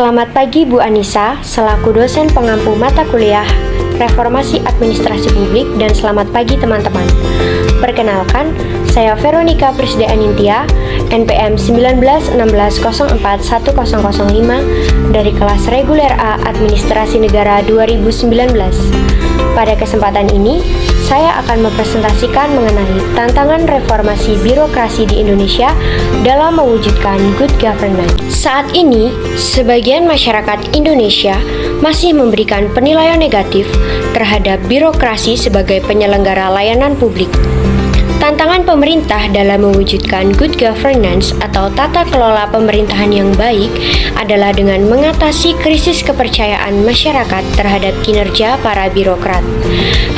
Selamat pagi Bu Anissa, selaku dosen pengampu mata kuliah Reformasi Administrasi Publik, dan selamat pagi teman-teman. Perkenalkan, saya Veronica Prisdayanintya, NPM 1916041005 dari kelas reguler A Administrasi Negara 2019. Pada kesempatan ini, saya akan mempresentasikan mengenai tantangan reformasi birokrasi di Indonesia dalam mewujudkan good governance. Saat ini, sebagian masyarakat Indonesia masih memberikan penilaian negatif terhadap birokrasi sebagai penyelenggara layanan publik. Tantangan pemerintah dalam mewujudkan good governance atau tata kelola pemerintahan yang baik adalah dengan mengatasi krisis kepercayaan masyarakat terhadap kinerja para birokrat.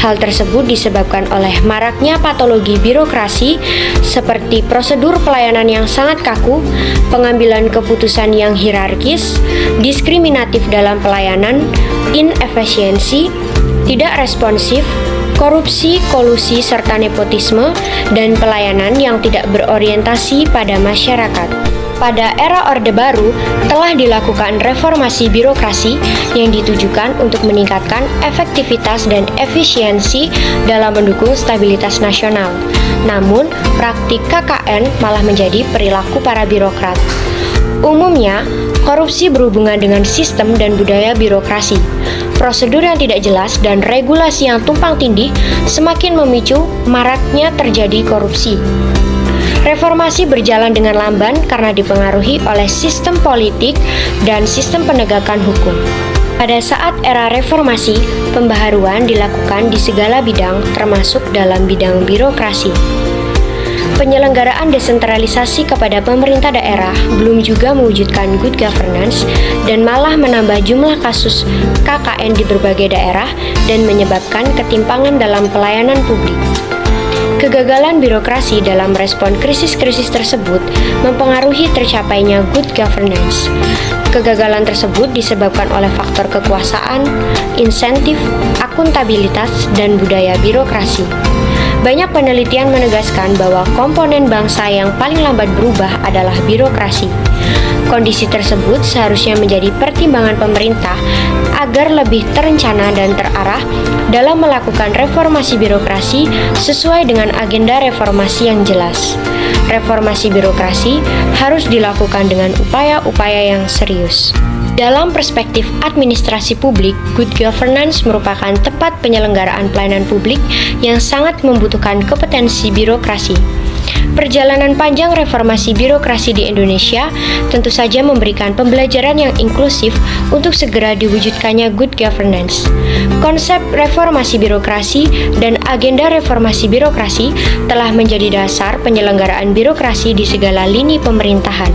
Hal tersebut disebabkan oleh maraknya patologi birokrasi seperti prosedur pelayanan yang sangat kaku, pengambilan keputusan yang hierarkis, diskriminatif dalam pelayanan, inefisiensi, tidak responsif, korupsi, kolusi, serta nepotisme, dan pelayanan yang tidak berorientasi pada masyarakat. Pada era Orde Baru, telah dilakukan reformasi birokrasi yang ditujukan untuk meningkatkan efektivitas dan efisiensi dalam mendukung stabilitas nasional. Namun, praktik KKN malah menjadi perilaku para birokrat. Umumnya, korupsi berhubungan dengan sistem dan budaya birokrasi. Prosedur yang tidak jelas dan regulasi yang tumpang tindih semakin memicu maraknya terjadi korupsi. Reformasi berjalan dengan lamban karena dipengaruhi oleh sistem politik dan sistem penegakan hukum. Pada saat era reformasi, pembaharuan dilakukan di segala bidang, termasuk dalam bidang birokrasi. Penyelenggaraan desentralisasi kepada pemerintah daerah belum juga mewujudkan good governance dan malah menambah jumlah kasus KKN di berbagai daerah dan menyebabkan ketimpangan dalam pelayanan publik. Kegagalan birokrasi dalam respon krisis-krisis tersebut mempengaruhi tercapainya good governance. Kegagalan tersebut disebabkan oleh faktor kekuasaan, insentif, akuntabilitas, dan budaya birokrasi. Banyak penelitian menegaskan bahwa komponen bangsa yang paling lambat berubah adalah birokrasi. Kondisi tersebut seharusnya menjadi pertimbangan pemerintah agar lebih terencana dan terarah dalam melakukan reformasi birokrasi sesuai dengan agenda reformasi yang jelas. Reformasi birokrasi harus dilakukan dengan upaya-upaya yang serius. Dalam perspektif administrasi publik, good governance merupakan tempat penyelenggaraan pelayanan publik yang sangat membutuhkan kompetensi birokrasi. Perjalanan panjang reformasi birokrasi di Indonesia tentu saja memberikan pembelajaran yang inklusif untuk segera diwujudkannya good governance. Konsep reformasi birokrasi dan agenda reformasi birokrasi telah menjadi dasar penyelenggaraan birokrasi di segala lini pemerintahan.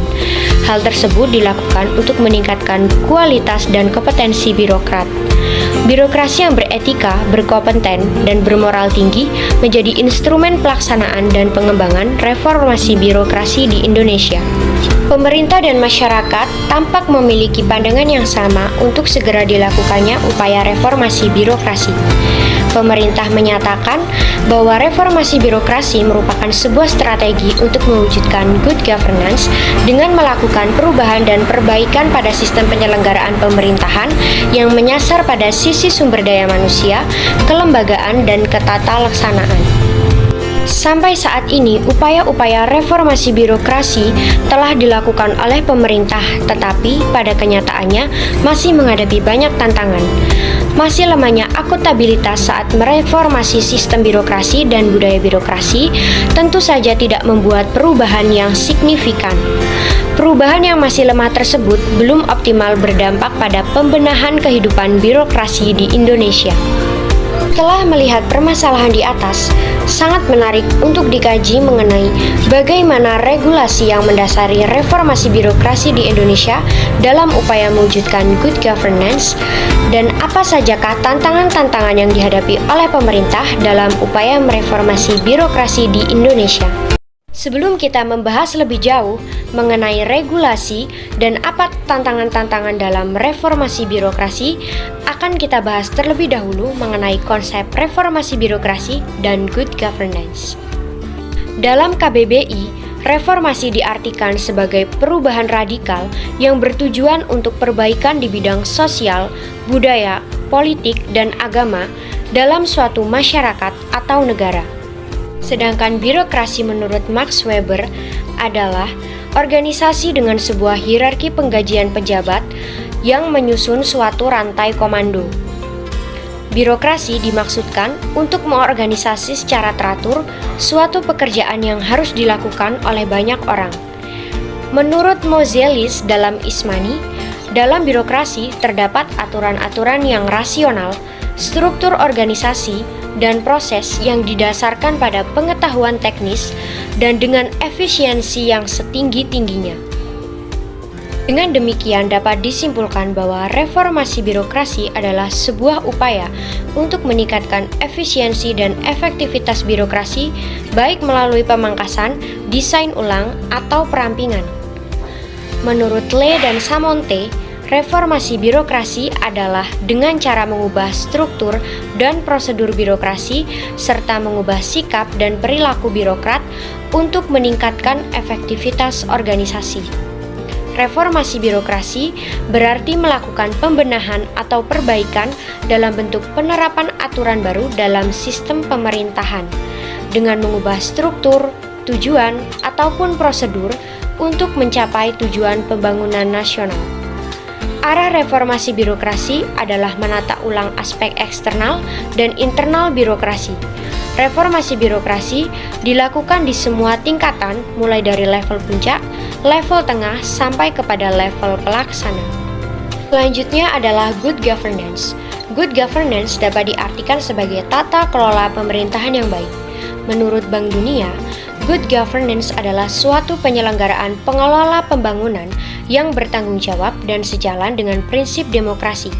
Hal tersebut dilakukan untuk meningkatkan kualitas dan kompetensi birokrat. Birokrasi yang beretika, berkompeten, dan bermoral tinggi menjadi instrumen pelaksanaan dan pengembangan reformasi birokrasi di Indonesia. Pemerintah dan masyarakat tampak memiliki pandangan yang sama untuk segera dilakukannya upaya reformasi birokrasi. Pemerintah menyatakan bahwa reformasi birokrasi merupakan sebuah strategi untuk mewujudkan good governance dengan melakukan perubahan dan perbaikan pada sistem penyelenggaraan pemerintahan yang menyasar pada sisi sumber daya manusia, kelembagaan, dan ketata laksanaan. Sampai saat ini, upaya-upaya reformasi birokrasi telah dilakukan oleh pemerintah, tetapi pada kenyataannya masih menghadapi banyak tantangan. Masih lemahnya akuntabilitas saat mereformasi sistem birokrasi dan budaya birokrasi tentu saja tidak membuat perubahan yang signifikan. Perubahan yang masih lemah tersebut belum optimal berdampak pada pembenahan kehidupan birokrasi di Indonesia. Setelah melihat permasalahan di atas, sangat menarik untuk dikaji mengenai bagaimana regulasi yang mendasari reformasi birokrasi di Indonesia dalam upaya mewujudkan good governance dan apa sajakah tantangan-tantangan yang dihadapi oleh pemerintah dalam upaya mereformasi birokrasi di Indonesia. Sebelum kita membahas lebih jauh mengenai regulasi dan apa tantangan-tantangan dalam reformasi birokrasi, akan kita bahas terlebih dahulu mengenai konsep reformasi birokrasi dan good governance. Dalam KBBI, Reformasi diartikan sebagai perubahan radikal yang bertujuan untuk perbaikan di bidang sosial, budaya, politik, dan agama dalam suatu masyarakat atau negara. Sedangkan birokrasi menurut Max Weber adalah organisasi dengan sebuah hierarki penggajian pejabat yang menyusun suatu rantai komando. Birokrasi dimaksudkan untuk mengorganisasi secara teratur suatu pekerjaan yang harus dilakukan oleh banyak orang. Menurut Moscheles dalam Ismani, dalam birokrasi terdapat aturan-aturan yang rasional, struktur organisasi, dan proses yang didasarkan pada pengetahuan teknis dan dengan efisiensi yang setinggi-tingginya. Dengan demikian dapat disimpulkan bahwa reformasi birokrasi adalah sebuah upaya untuk meningkatkan efisiensi dan efektivitas birokrasi baik melalui pemangkasan, desain ulang, atau perampingan. Menurut Lee dan Samonte, reformasi birokrasi adalah dengan cara mengubah struktur dan prosedur birokrasi serta mengubah sikap dan perilaku birokrat untuk meningkatkan efektivitas organisasi. Reformasi birokrasi berarti melakukan pembenahan atau perbaikan dalam bentuk penerapan aturan baru dalam sistem pemerintahan dengan mengubah struktur, tujuan, ataupun prosedur untuk mencapai tujuan pembangunan nasional. Arah reformasi birokrasi adalah menata ulang aspek eksternal dan internal birokrasi. Reformasi birokrasi dilakukan di semua tingkatan mulai dari level puncak, level tengah, sampai kepada level pelaksana. Selanjutnya adalah good governance. Good governance dapat diartikan sebagai tata kelola pemerintahan yang baik. Menurut Bank Dunia, good governance adalah suatu penyelenggaraan pengelola pembangunan yang bertanggung jawab dan sejalan dengan prinsip demokrasi.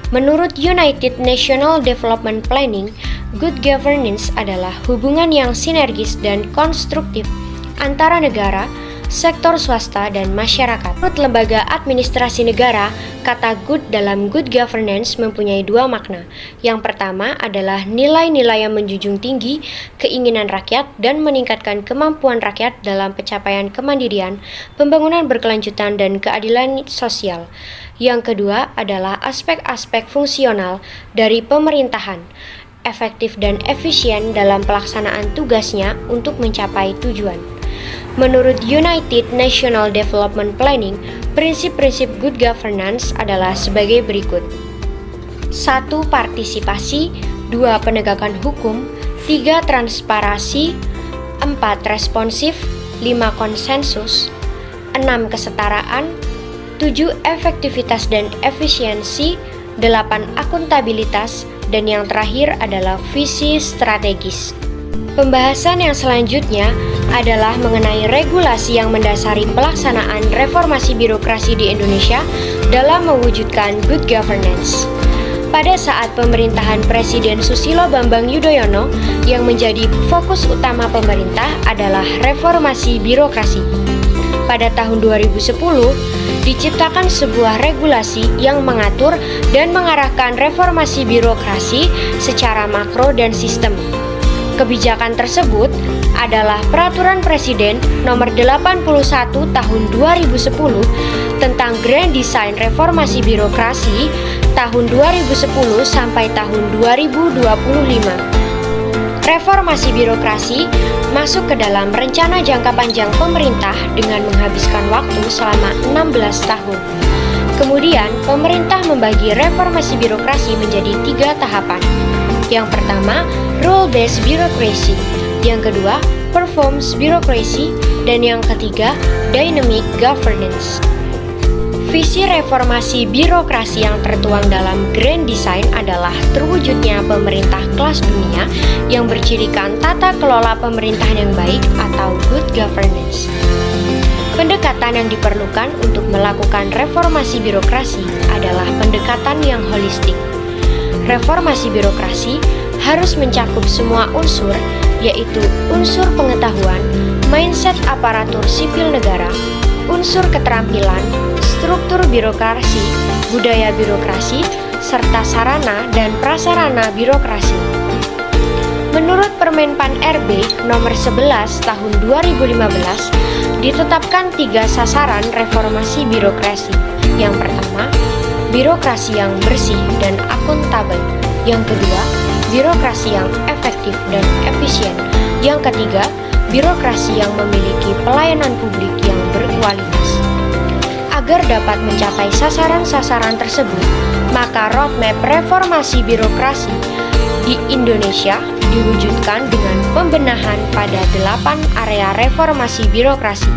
Menurut United National Development Planning, good governance adalah hubungan yang sinergis dan konstruktif antara negara, sektor swasta, dan masyarakat. Menurut Lembaga Administrasi Negara, kata good dalam good governance mempunyai dua makna. Yang pertama adalah nilai-nilai yang menjunjung tinggi keinginan rakyat dan meningkatkan kemampuan rakyat dalam pencapaian kemandirian, pembangunan berkelanjutan, dan keadilan sosial. Yang kedua adalah aspek-aspek fungsional dari pemerintahan, efektif dan efisien dalam pelaksanaan tugasnya untuk mencapai tujuan. Menurut United National Development Planning, prinsip-prinsip good governance adalah sebagai berikut. 1. Partisipasi. 2. Penegakan hukum. 3. Transparansi. 4. Responsif. 5. Konsensus. 6. Kesetaraan. 7. Efektivitas dan efisiensi. 8. Akuntabilitas. Dan yang terakhir adalah visi strategis. Pembahasan yang selanjutnya adalah mengenai regulasi yang mendasari pelaksanaan reformasi birokrasi di Indonesia dalam mewujudkan good governance. Pada saat pemerintahan Presiden Susilo Bambang Yudhoyono, yang menjadi fokus utama pemerintah adalah reformasi birokrasi. Pada tahun 2010, diciptakan sebuah regulasi yang mengatur dan mengarahkan reformasi birokrasi secara makro dan sistem. Kebijakan tersebut adalah Peraturan Presiden Nomor 81 Tahun 2010 tentang Grand Design Reformasi Birokrasi tahun 2010 sampai tahun 2025. Reformasi birokrasi masuk ke dalam rencana jangka panjang pemerintah dengan menghabiskan waktu selama 16 tahun. Kemudian, pemerintah membagi reformasi birokrasi menjadi 3 tahapan. Yang pertama, rule-based bureaucracy. Yang kedua, performance bureaucracy. Dan yang ketiga, dynamic governance. Visi reformasi birokrasi yang tertuang dalam Grand Design adalah terwujudnya pemerintah kelas dunia yang bercirikan tata kelola pemerintahan yang baik atau good governance. Pendekatan yang diperlukan untuk melakukan reformasi birokrasi adalah pendekatan yang holistik. Reformasi birokrasi harus mencakup semua unsur, yaitu unsur pengetahuan, mindset aparatur sipil negara, unsur keterampilan, struktur birokrasi, budaya birokrasi, serta sarana dan prasarana birokrasi. Menurut Permenpan RB nomor 11 tahun 2015, ditetapkan 3 sasaran reformasi birokrasi. Yang pertama, birokrasi yang bersih dan akuntabel. Yang kedua, birokrasi yang efektif dan efisien. Yang ketiga, birokrasi yang memiliki pelayanan publik yang berkualitas. Agar dapat mencapai sasaran-sasaran tersebut, maka roadmap reformasi birokrasi di Indonesia diwujudkan dengan pembenahan pada 8 area reformasi birokrasi,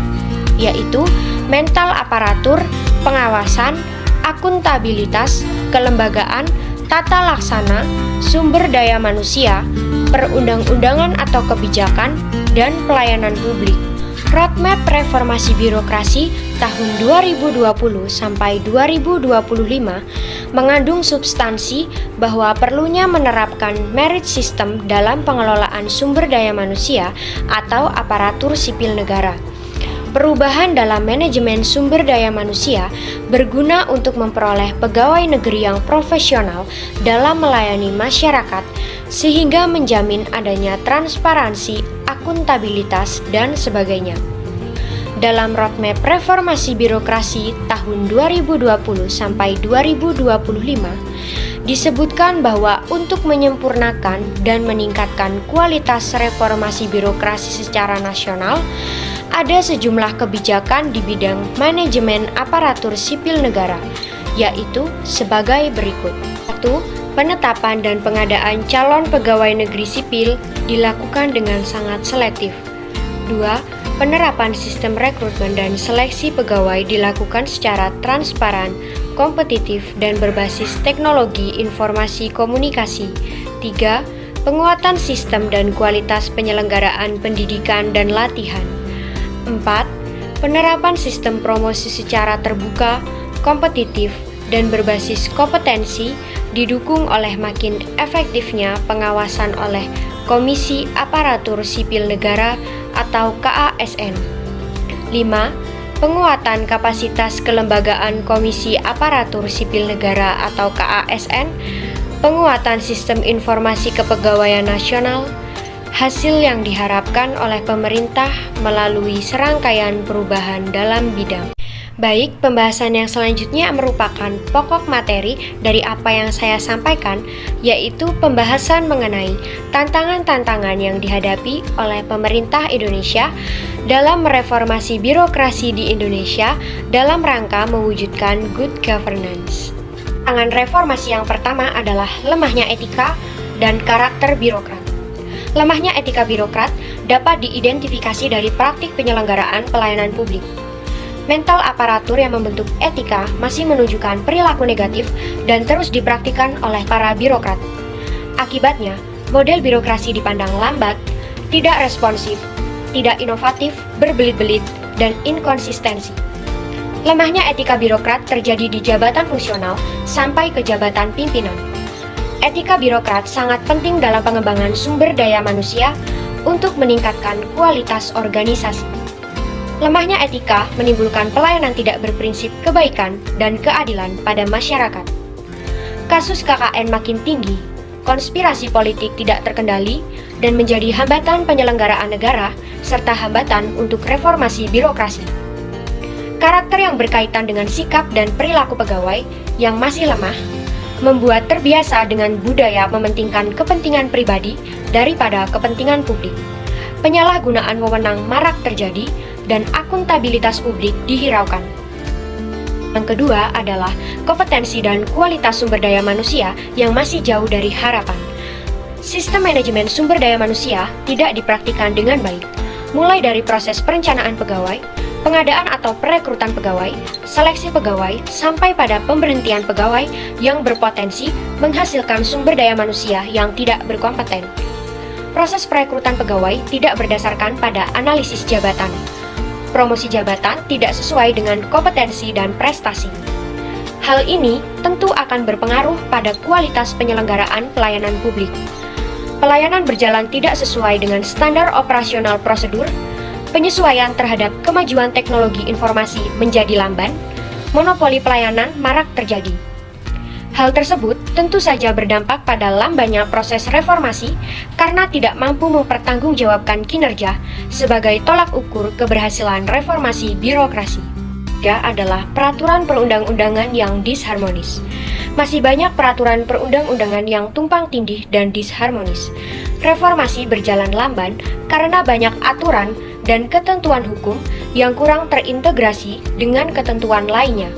yaitu mental aparatur, pengawasan, akuntabilitas, kelembagaan, tata laksana, sumber daya manusia, perundang-undangan atau kebijakan, dan pelayanan publik. Roadmap reformasi birokrasi tahun 2020 sampai 2025 mengandung substansi bahwa perlunya menerapkan merit system dalam pengelolaan sumber daya manusia atau aparatur sipil negara. Perubahan dalam manajemen sumber daya manusia berguna untuk memperoleh pegawai negeri yang profesional dalam melayani masyarakat, sehingga menjamin adanya transparansi, akuntabilitas, dan sebagainya. Dalam roadmap reformasi birokrasi tahun 2020 sampai 2025, disebutkan bahwa untuk menyempurnakan dan meningkatkan kualitas reformasi birokrasi secara nasional, ada sejumlah kebijakan di bidang manajemen aparatur sipil negara, yaitu sebagai berikut. 1. Penetapan dan pengadaan calon pegawai negeri sipil dilakukan dengan sangat selektif. 2. Penerapan sistem rekrutmen dan seleksi pegawai dilakukan secara transparan, kompetitif, dan berbasis teknologi informasi komunikasi. 3. Penguatan sistem dan kualitas penyelenggaraan pendidikan dan latihan. 4. Penerapan sistem promosi secara terbuka, kompetitif, dan berbasis kompetensi didukung oleh makin efektifnya pengawasan oleh Komisi Aparatur Sipil Negara atau KASN. 5. Penguatan kapasitas kelembagaan Komisi Aparatur Sipil Negara atau KASN, penguatan sistem informasi kepegawaian nasional, hasil yang diharapkan oleh pemerintah melalui serangkaian perubahan dalam bidang. Baik, pembahasan yang selanjutnya merupakan pokok materi dari apa yang saya sampaikan, yaitu pembahasan mengenai tantangan-tantangan yang dihadapi oleh pemerintah Indonesia dalam mereformasi birokrasi di Indonesia dalam rangka mewujudkan good governance. Tantangan reformasi yang pertama adalah lemahnya etika dan karakter birokrat. Lemahnya etika birokrat dapat diidentifikasi dari praktik penyelenggaraan pelayanan publik. Mental aparatur yang membentuk etika masih menunjukkan perilaku negatif dan terus dipraktikkan oleh para birokrat. Akibatnya, model birokrasi dipandang lambat, tidak responsif, tidak inovatif, berbelit-belit, dan inkonsistensi. Lemahnya etika birokrat terjadi di jabatan fungsional sampai ke jabatan pimpinan. Etika birokrat sangat penting dalam pengembangan sumber daya manusia untuk meningkatkan kualitas organisasi. Lemahnya etika menimbulkan pelayanan tidak berprinsip kebaikan dan keadilan pada masyarakat. Kasus KKN makin tinggi, konspirasi politik tidak terkendali, dan menjadi hambatan penyelenggaraan negara serta hambatan untuk reformasi birokrasi. Karakter yang berkaitan dengan sikap dan perilaku pegawai yang masih lemah membuat terbiasa dengan budaya mementingkan kepentingan pribadi daripada kepentingan publik. Penyalahgunaan wewenang marak terjadi dan akuntabilitas publik dihiraukan. Yang kedua adalah kompetensi dan kualitas sumber daya manusia yang masih jauh dari harapan. Sistem manajemen sumber daya manusia tidak dipraktikkan dengan baik, mulai dari proses perencanaan pegawai, pengadaan atau perekrutan pegawai, seleksi pegawai, sampai pada pemberhentian pegawai yang berpotensi menghasilkan sumber daya manusia yang tidak berkompeten. Proses perekrutan pegawai tidak berdasarkan pada analisis jabatan. Promosi jabatan tidak sesuai dengan kompetensi dan prestasi. Hal ini tentu akan berpengaruh pada kualitas penyelenggaraan pelayanan publik. Pelayanan berjalan tidak sesuai dengan standar operasional prosedur, penyesuaian terhadap kemajuan teknologi informasi menjadi lamban, monopoli pelayanan marak terjadi. Hal tersebut tentu saja berdampak pada lambannya proses reformasi karena tidak mampu mempertanggungjawabkan kinerja sebagai tolak ukur keberhasilan reformasi birokrasi. Ketiga adalah peraturan perundang-undangan yang disharmonis. Masih banyak peraturan perundang-undangan yang tumpang tindih dan disharmonis. Reformasi berjalan lamban karena banyak aturan dan ketentuan hukum yang kurang terintegrasi dengan ketentuan lainnya.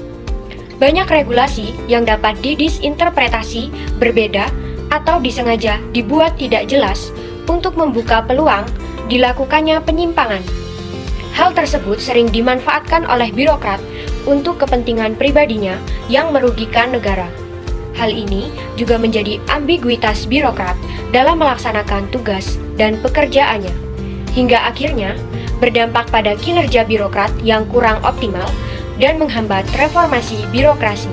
Banyak regulasi yang dapat didisinterpretasi berbeda atau disengaja dibuat tidak jelas untuk membuka peluang dilakukannya penyimpangan. Hal tersebut sering dimanfaatkan oleh birokrat untuk kepentingan pribadinya yang merugikan negara. Hal ini juga menjadi ambiguitas birokrat dalam melaksanakan tugas dan pekerjaannya, hingga akhirnya berdampak pada kinerja birokrat yang kurang optimal dan menghambat reformasi birokrasi.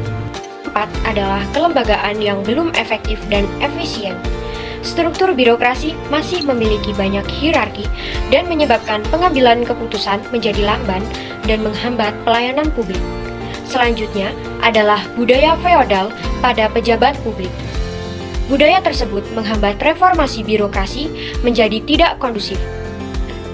Keempat adalah kelembagaan yang belum efektif dan efisien. Struktur birokrasi masih memiliki banyak hierarki dan menyebabkan pengambilan keputusan menjadi lamban dan menghambat pelayanan publik. Selanjutnya adalah budaya feodal pada pejabat publik. Budaya tersebut menghambat reformasi birokrasi menjadi tidak kondusif.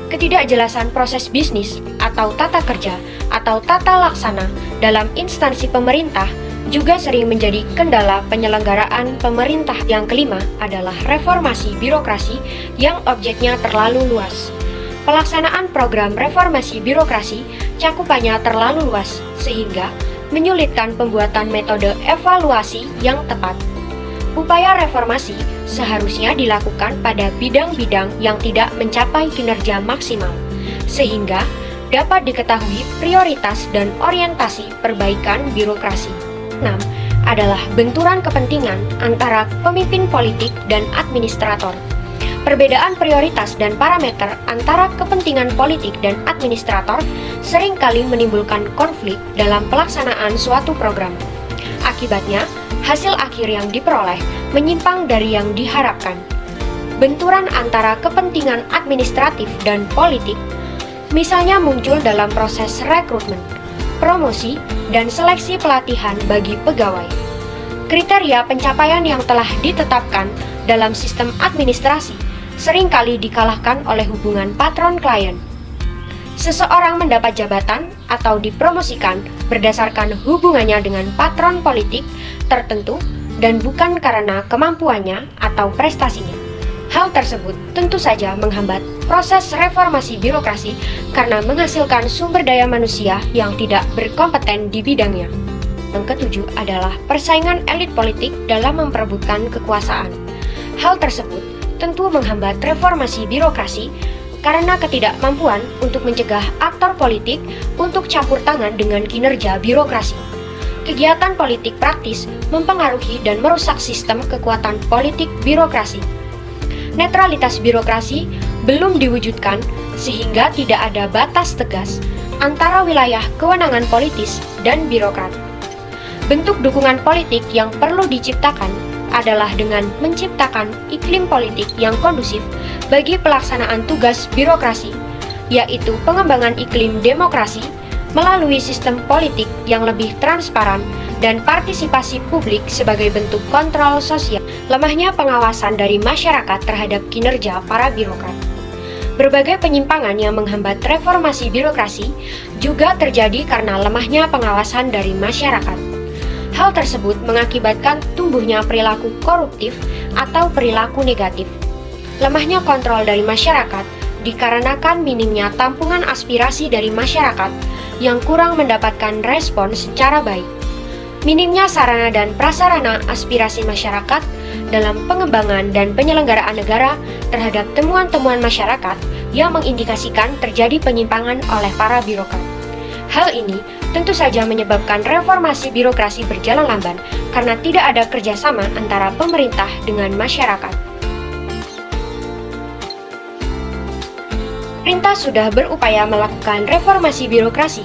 Ketidakjelasan proses bisnis atau tata kerja atau tata laksana dalam instansi pemerintah juga sering menjadi kendala penyelenggaraan pemerintah. Yang kelima adalah reformasi birokrasi yang objeknya terlalu luas. Pelaksanaan program reformasi birokrasi cakupannya terlalu luas sehingga menyulitkan pembuatan metode evaluasi yang tepat. Upaya reformasi seharusnya dilakukan pada bidang-bidang yang tidak mencapai kinerja maksimal, sehingga dapat diketahui prioritas dan orientasi perbaikan birokrasi. 6. Adalah benturan kepentingan antara pemimpin politik dan administrator. Perbedaan prioritas dan parameter antara kepentingan politik dan administrator seringkali menimbulkan konflik dalam pelaksanaan suatu program. Akibatnya, hasil akhir yang diperoleh menyimpang dari yang diharapkan. Benturan antara kepentingan administratif dan politik misalnya muncul dalam proses rekrutmen, promosi, dan seleksi pelatihan bagi pegawai. Kriteria pencapaian yang telah ditetapkan dalam sistem administrasi seringkali dikalahkan oleh hubungan patron-klien. Seseorang mendapat jabatan atau dipromosikan berdasarkan hubungannya dengan patron politik tertentu dan bukan karena kemampuannya atau prestasinya. Hal tersebut tentu saja menghambat proses reformasi birokrasi karena menghasilkan sumber daya manusia yang tidak berkompeten di bidangnya. Yang ketujuh adalah persaingan elit politik dalam memperebutkan kekuasaan. Hal tersebut tentu menghambat reformasi birokrasi karena ketidakmampuan untuk mencegah aktor politik untuk campur tangan dengan kinerja birokrasi. Kegiatan politik praktis mempengaruhi dan merusak sistem kekuatan politik birokrasi. Netralitas birokrasi belum diwujudkan sehingga tidak ada batas tegas antara wilayah kewenangan politis dan birokrat. Bentuk dukungan politik yang perlu diciptakan adalah dengan menciptakan iklim politik yang kondusif bagi pelaksanaan tugas birokrasi, yaitu pengembangan iklim demokrasi melalui sistem politik yang lebih transparan dan partisipasi publik sebagai bentuk kontrol sosial. Lemahnya pengawasan dari masyarakat terhadap kinerja para birokrat. Berbagai penyimpangan yang menghambat reformasi birokrasi juga terjadi karena lemahnya pengawasan dari masyarakat. Hal tersebut mengakibatkan tumbuhnya perilaku koruptif atau perilaku negatif. Lemahnya kontrol dari masyarakat dikarenakan minimnya tampungan aspirasi dari masyarakat yang kurang mendapatkan respon secara baik. Minimnya sarana dan prasarana aspirasi masyarakat dalam pengembangan dan penyelenggaraan negara terhadap temuan-temuan masyarakat yang mengindikasikan terjadi penyimpangan oleh para birokrat. Hal ini tentu saja menyebabkan reformasi birokrasi berjalan lamban karena tidak ada kerjasama antara pemerintah dengan masyarakat. Pemerintah sudah berupaya melakukan reformasi birokrasi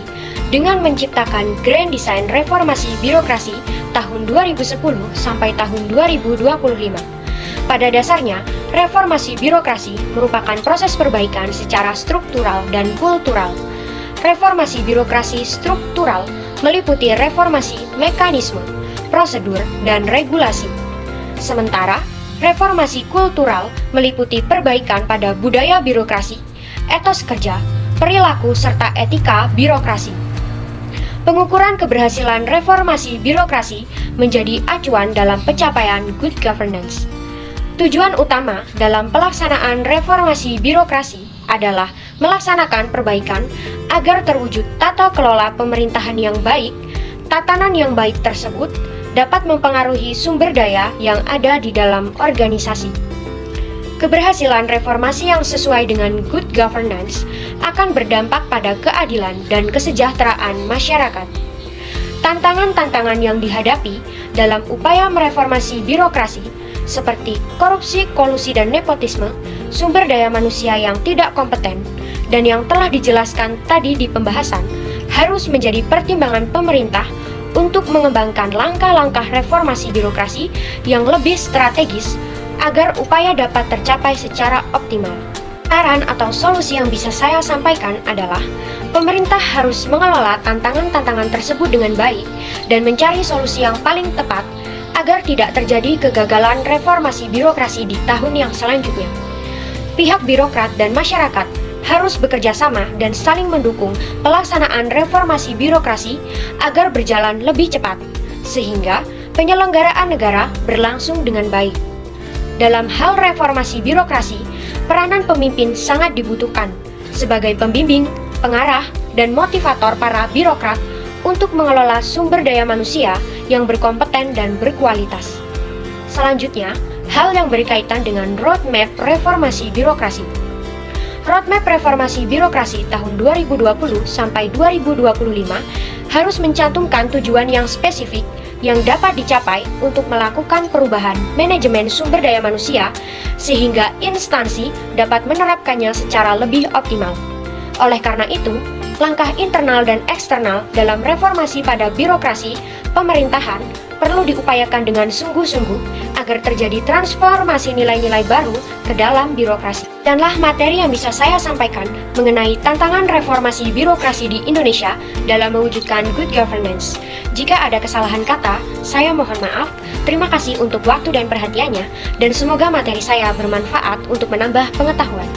dengan menciptakan Grand Design Reformasi Birokrasi tahun 2010 sampai tahun 2025. Pada dasarnya, reformasi birokrasi merupakan proses perbaikan secara struktural dan kultural. Reformasi birokrasi struktural meliputi reformasi mekanisme, prosedur, dan regulasi. Sementara, reformasi kultural meliputi perbaikan pada budaya birokrasi, etos kerja, perilaku, serta etika birokrasi. Pengukuran keberhasilan reformasi birokrasi menjadi acuan dalam pencapaian good governance. Tujuan utama dalam pelaksanaan reformasi birokrasi adalah melaksanakan perbaikan agar terwujud tata kelola pemerintahan yang baik. Tatanan yang baik tersebut dapat mempengaruhi sumber daya yang ada di dalam organisasi. Keberhasilan reformasi yang sesuai dengan good governance akan berdampak pada keadilan dan kesejahteraan masyarakat. Tantangan-tantangan yang dihadapi dalam upaya mereformasi birokrasi seperti korupsi, kolusi, dan nepotisme, sumber daya manusia yang tidak kompeten, dan yang telah dijelaskan tadi di pembahasan, harus menjadi pertimbangan pemerintah untuk mengembangkan langkah-langkah reformasi birokrasi yang lebih strategis agar upaya dapat tercapai secara optimal. Saran atau solusi yang bisa saya sampaikan adalah pemerintah harus mengelola tantangan-tantangan tersebut dengan baik dan mencari solusi yang paling tepat agar tidak terjadi kegagalan reformasi birokrasi di tahun yang selanjutnya. Pihak birokrat dan masyarakat harus bekerja sama dan saling mendukung pelaksanaan reformasi birokrasi agar berjalan lebih cepat, sehingga penyelenggaraan negara berlangsung dengan baik. Dalam hal reformasi birokrasi, peranan pemimpin sangat dibutuhkan sebagai pembimbing, pengarah, dan motivator para birokrat untuk mengelola sumber daya manusia yang berkompeten dan berkualitas. Selanjutnya, hal yang berkaitan dengan roadmap reformasi birokrasi. Roadmap reformasi birokrasi tahun 2020 sampai 2025 harus mencantumkan tujuan yang spesifik yang dapat dicapai untuk melakukan perubahan manajemen sumber daya manusia sehingga instansi dapat menerapkannya secara lebih optimal. Oleh karena itu, langkah internal dan eksternal dalam reformasi pada birokrasi pemerintahan perlu diupayakan dengan sungguh-sungguh agar terjadi transformasi nilai-nilai baru ke dalam birokrasi. Danlah materi yang bisa saya sampaikan mengenai tantangan reformasi birokrasi di Indonesia dalam mewujudkan good governance. Jika ada kesalahan kata, saya mohon maaf. Terima kasih untuk waktu dan perhatiannya, dan semoga materi saya bermanfaat untuk menambah pengetahuan.